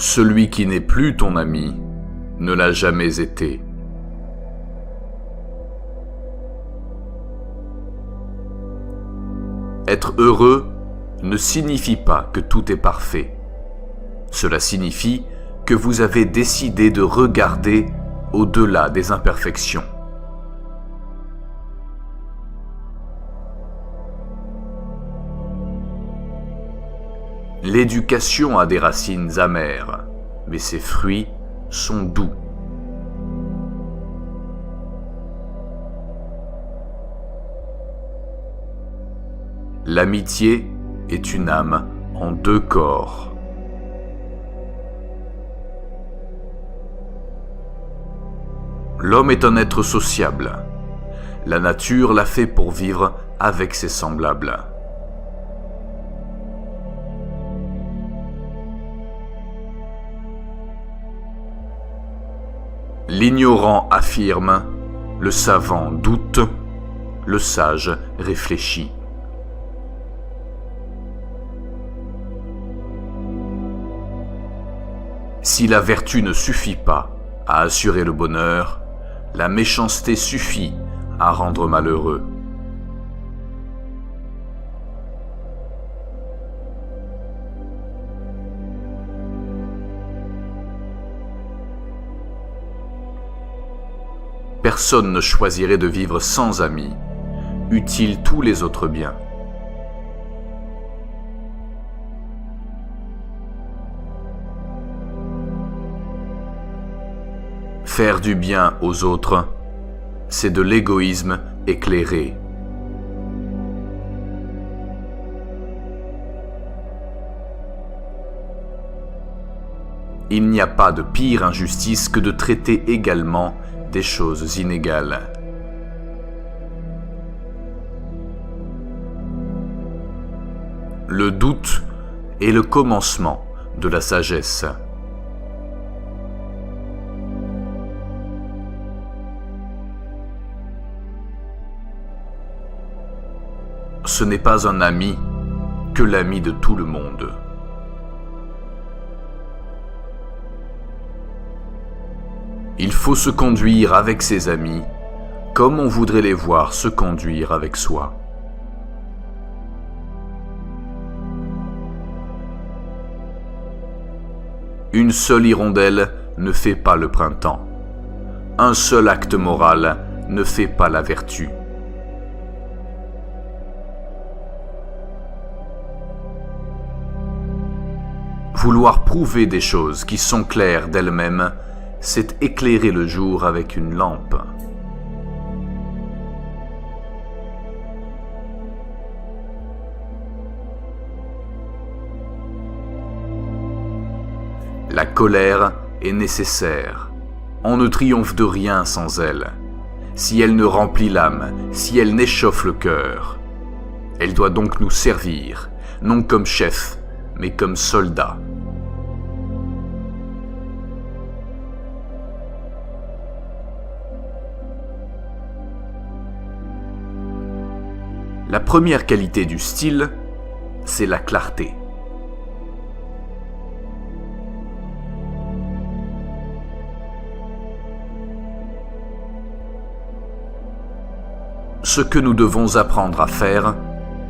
Celui qui n'est plus ton ami ne l'a jamais été. Être heureux ne signifie pas que tout est parfait. Cela signifie que vous avez décidé de regarder au-delà des imperfections. L'éducation a des racines amères, mais ses fruits sont doux. L'amitié est une âme en deux corps. L'homme est un être sociable. La nature l'a fait pour vivre avec ses semblables. L'ignorant affirme, le savant doute, le sage réfléchit. Si la vertu ne suffit pas à assurer le bonheur, la méchanceté suffit à rendre malheureux. Personne ne choisirait de vivre sans amis, eût-il tous les autres biens. Faire du bien aux autres, c'est de l'égoïsme éclairé. Il n'y a pas de pire injustice que de traiter également des choses inégales. Le doute est le commencement de la sagesse. Ce n'est pas un ami que l'ami de tout le monde. Il faut se conduire avec ses amis comme on voudrait les voir se conduire avec soi. Une seule hirondelle ne fait pas le printemps. Un seul acte moral ne fait pas la vertu. Vouloir prouver des choses qui sont claires d'elles-mêmes, c'est éclairer le jour avec une lampe. La colère est nécessaire. On ne triomphe de rien sans elle. Si elle ne remplit l'âme, si elle n'échauffe le cœur, elle doit donc nous servir, non comme chef, mais comme soldat. La première qualité du style, c'est la clarté. Ce que nous devons apprendre à faire,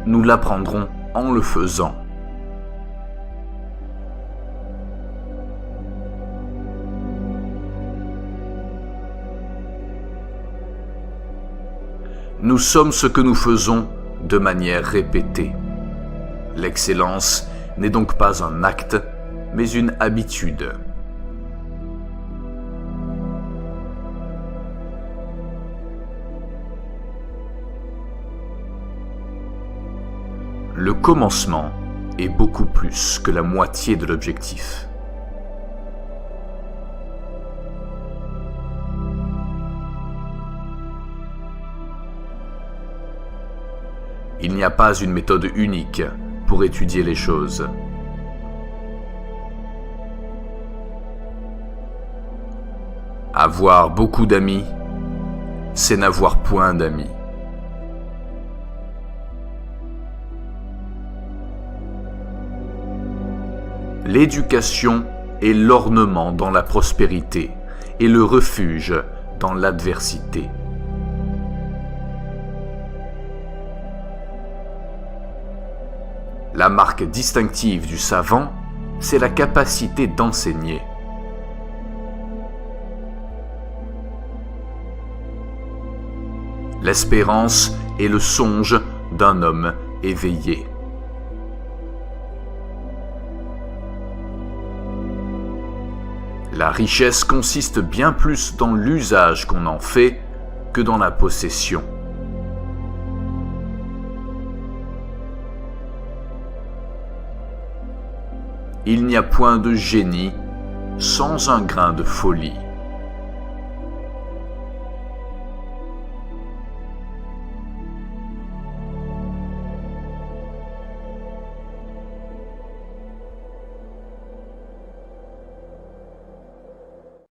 nous l'apprendrons en le faisant. Nous sommes ce que nous faisons de manière répétée. L'excellence n'est donc pas un acte, mais une habitude. Le commencement est beaucoup plus que la moitié de l'objectif. Il n'y a pas une méthode unique pour étudier les choses. Avoir beaucoup d'amis, c'est n'avoir point d'amis. L'éducation est l'ornement dans la prospérité et le refuge dans l'adversité. La marque distinctive du savant, c'est la capacité d'enseigner. L'espérance est le songe d'un homme éveillé. La richesse consiste bien plus dans l'usage qu'on en fait que dans la possession. Il n'y a point de génie sans un grain de folie.